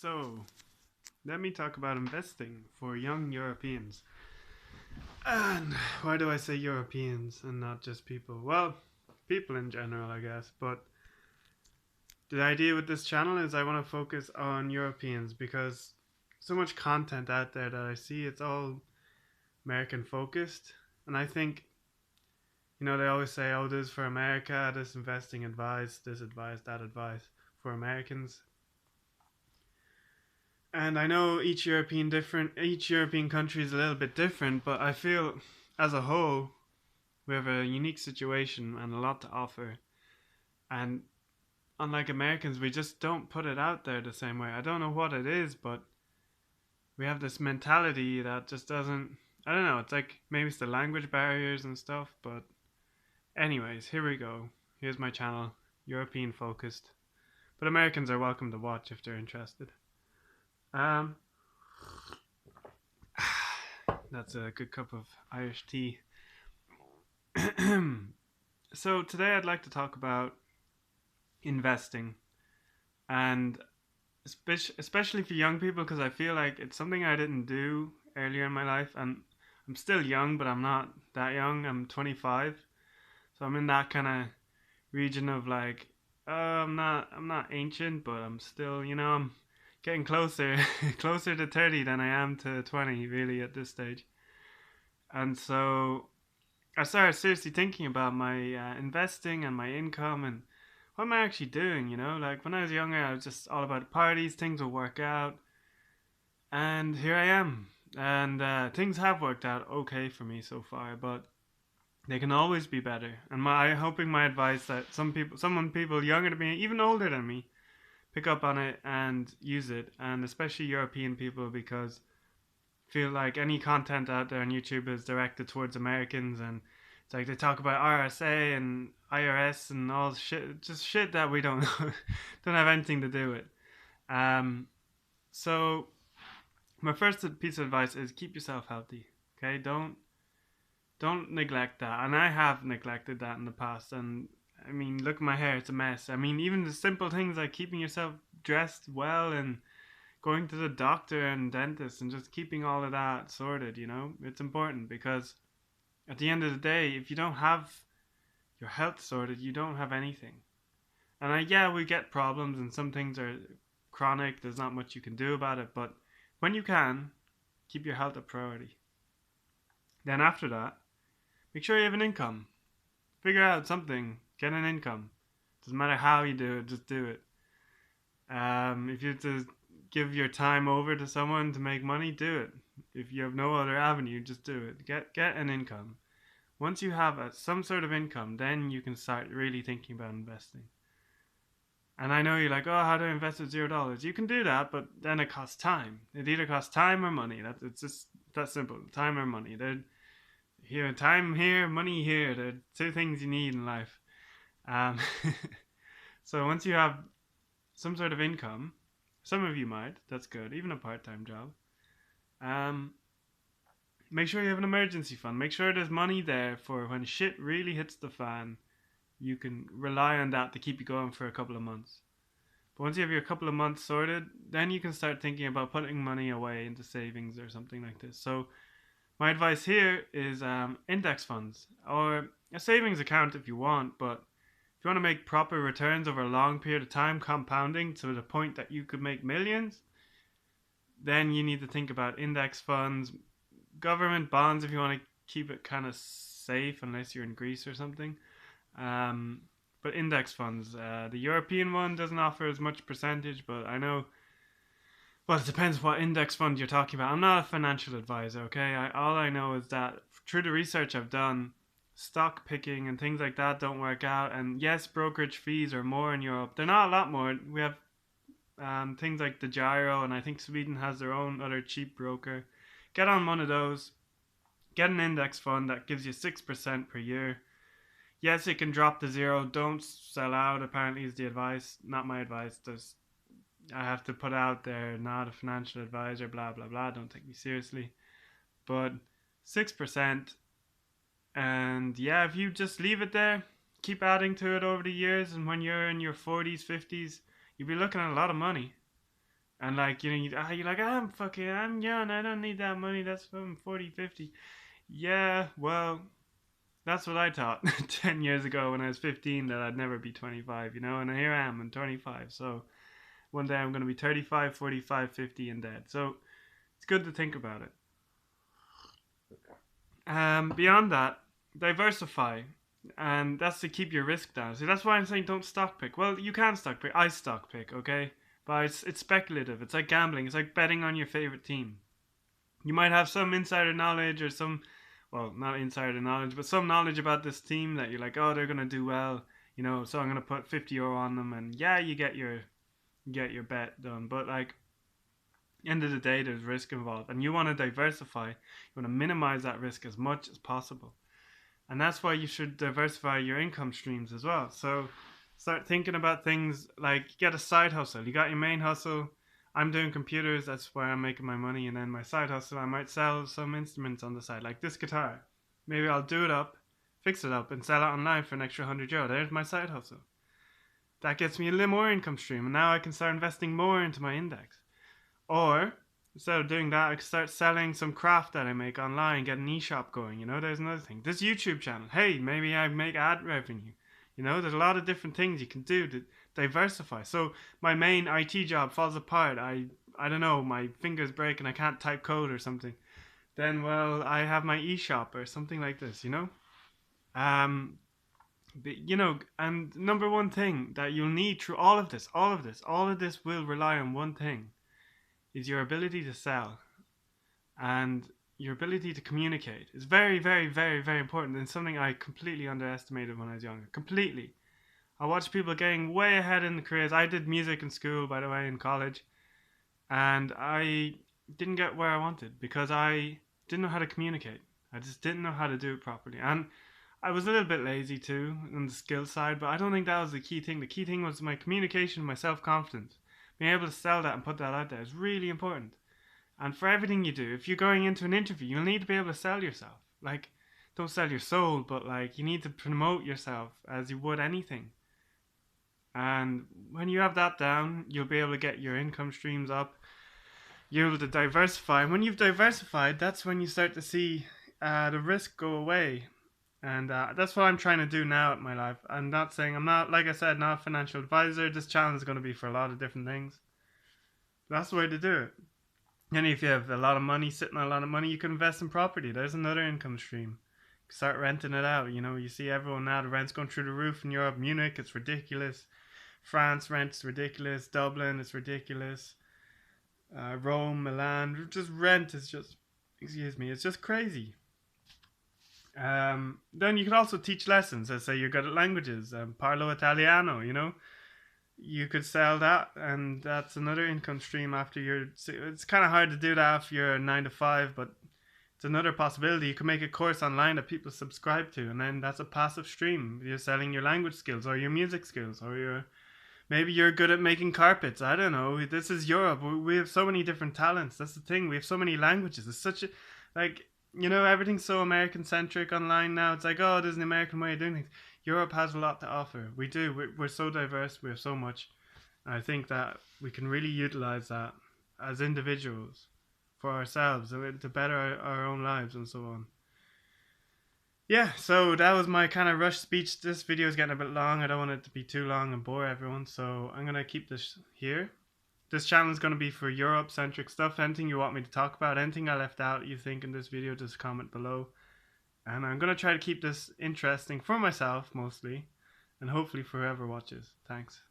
So, let me talk about investing for young Europeans. And why do I say Europeans and not just people? Well, people in general, I guess. But the idea with this channel is I want to focus on Europeans because so much content out there that I see, it's all American focused. And I think, they always say, oh, this is for America, this investing advice, this advice, that advice for Americans. And I know each European country is a little bit different, but I feel as a whole we have a unique situation and a lot to offer. And unlike Americans, we just don't put it out there the same way. I don't know what it is, but we have this mentality that just doesn't. I don't know. It's like maybe it's the language barriers and stuff. But anyways, here we go. Here's my channel, European focused. But Americans are welcome to watch if they're interested. Um, that's a good cup of Irish tea. So today I'd like to talk about investing, and especially for young people, because I feel like it's something I didn't do earlier in my life, and I'm still young, but I'm not that young. I'm 25, so I'm in that kind of region of like, I'm not ancient, but I'm still, I'm getting closer, closer to 30 than I am to 20, really, at this stage. And so I started seriously thinking about my investing and my income and what am I actually doing, Like when I was younger, I was just all about parties, things will work out. And here I am. And things have worked out okay for me so far, but they can always be better. And hoping my advice that some people younger than me, even older than me, pick up on it and use it. And especially European people, because I feel like any content out there on YouTube is directed towards Americans, and it's like they talk about RSA and IRS and all shit, just shit that we don't don't have anything to do with. Um, so my first piece of advice is keep yourself healthy. Okay, don't neglect that, and I have neglected that in the past. And I mean, look at my hair; it's a mess. I mean, even the simple things like keeping yourself dressed well and going to the doctor and dentist and just keeping all of that sorted. It's important because at the end of the day, if you don't have your health sorted, you don't have anything. And yeah, we get problems, and some things are chronic. There's not much you can do about it, but when you can, keep your health a priority. Then after that, make sure you have an income. Figure out something. Get an income. Doesn't matter how you do it, just do it. If you have to give your time over to someone to make money, do it. If you have no other avenue, just do it. Get an income. Once you have some sort of income, then you can start really thinking about investing. And I know you're like, oh, how do I invest with $0? You can do that, but then it costs time. It either costs time or money. It's just that simple. Time or money. Time here, money here. They're two things you need in life. Um, so once you have some sort of income, some of you might. That's good. Even a part-time job. Um, Make sure you have an emergency fund. Make sure there's money there for when shit really hits the fan. You can rely on that to keep you going for a couple of months. But once you have your couple of months sorted, then you can start thinking about putting money away into savings or something like this. So my advice here is index funds or a savings account if you want, but if you want to make proper returns over a long period of time, compounding to the point that you could make millions, then you need to think about index funds, government bonds if you want to keep it kind of safe, unless you're in Greece or something. Um, but index funds, the European one doesn't offer as much percentage, but I know. Well, it depends what index fund you're talking about. I'm not a financial advisor, okay? All I know is that through the research I've done, stock picking and things like that don't work out. And yes, brokerage fees are more in Europe. They're not a lot more. We have things like the Gyro, and I think Sweden has their own other cheap broker. Get on one of those. Get an index fund that gives you 6% per year. Yes, it can drop to zero. Don't sell out, apparently, is the advice. Not my advice. I have to put out there, not a financial advisor, blah, blah, blah. Don't take me seriously. But 6%. And yeah, if you just leave it there, keep adding to it over the years, and when you're in your 40s, 50s, you'll be looking at a lot of money. And like, you're like, I'm young, I don't need that money, that's from 40, 50. Yeah, well, that's what I thought 10 years ago when I was 15, that I'd never be 25, and here I am, I'm 25. So one day I'm going to be 35, 45, 50 and dead. So it's good to think about it. Beyond that, diversify. And that's to keep your risk down. See, that's why I'm saying don't stock pick. Well, you can stock pick. I stock pick, okay? But it's speculative. It's like gambling. It's like betting on your favorite team. You might have some insider knowledge or some, well, not insider knowledge, but some knowledge about this team that you're like, oh, they're gonna do well, so I'm gonna put 50 euro on them, and yeah, you get your bet done. But like, end of the day, there's risk involved, and you want to diversify. You want to minimize that risk as much as possible, and that's why you should diversify your income streams as well. So start thinking about things like, you get a side hustle. You got your main hustle. I'm doing computers, that's where I'm making my money, and then my side hustle, I might sell some instruments on the side, like this guitar. Maybe I'll do it up, fix it up, and sell it online for an extra 100 euro. There's my side hustle. That gets me a little more income stream, and now I can start investing more into my index. Or instead of doing that, I could start selling some craft that I make online, get an e-shop going. There's another thing. This YouTube channel. Hey, maybe I make ad revenue. There's a lot of different things you can do to diversify. So my main IT job falls apart. I don't know, my fingers break and I can't type code or something. Then, well, I have my e-shop or something like this. Um, and number one thing that you'll need through all of this will rely on one thing, is your ability to sell and your ability to communicate. Is very, very, very, very important, and something I completely underestimated when I was younger. Completely. I watched people getting way ahead in the careers. I did music in school, by the way, in college, and I didn't get where I wanted because I didn't know how to communicate. I just didn't know how to do it properly. And I was a little bit lazy too on the skill side, but I don't think that was the key thing. The key thing was my communication, my self confidence. Being able to sell that and put that out there is really important. And for everything you do, if you're going into an interview, you'll need to be able to sell yourself. Like, don't sell your soul, but like, you need to promote yourself as you would anything. And when you have that down, you'll be able to get your income streams up. You're able to diversify. And when you've diversified, that's when you start to see the risk go away. And that's what I'm trying to do now in my life. I'm not saying, I'm not, like I said, not a financial advisor. This channel is going to be for a lot of different things. That's the way to do it. And if you have a lot of money, sitting on a lot of money, you can invest in property. There's another income stream. Start renting it out. You see everyone now, the rent's going through the roof in Europe. Munich, it's ridiculous. France, rent's ridiculous. Dublin, it's ridiculous. Rome, Milan, just rent is just, excuse me, it's just crazy. Then you could also teach lessons. Let's say you're good at languages. Parlo Italiano. You could sell that, and that's another income stream after you're. It's kind of hard to do that after you're 9 to 5, but it's another possibility. You can make a course online that people subscribe to, and then that's a passive stream. You're selling your language skills or your music skills, or maybe you're good at making carpets. I don't know. This is Europe. We have so many different talents. That's the thing. We have so many languages. It's such a, like, everything's so American centric online now. It's like, oh, there's an American way of doing things. Europe has a lot to offer. We do. We're so diverse. We have so much. And I think that we can really utilize that as individuals for ourselves to better our own lives and so on. Yeah, so that was my kind of rush speech. This video is getting a bit long. I don't want it to be too long and bore everyone, so I'm going to keep this here. This channel is going to be for Europe-centric stuff. Anything you want me to talk about, anything I left out you think in this video, just comment below. And I'm going to try to keep this interesting for myself, mostly, and hopefully for whoever watches. Thanks.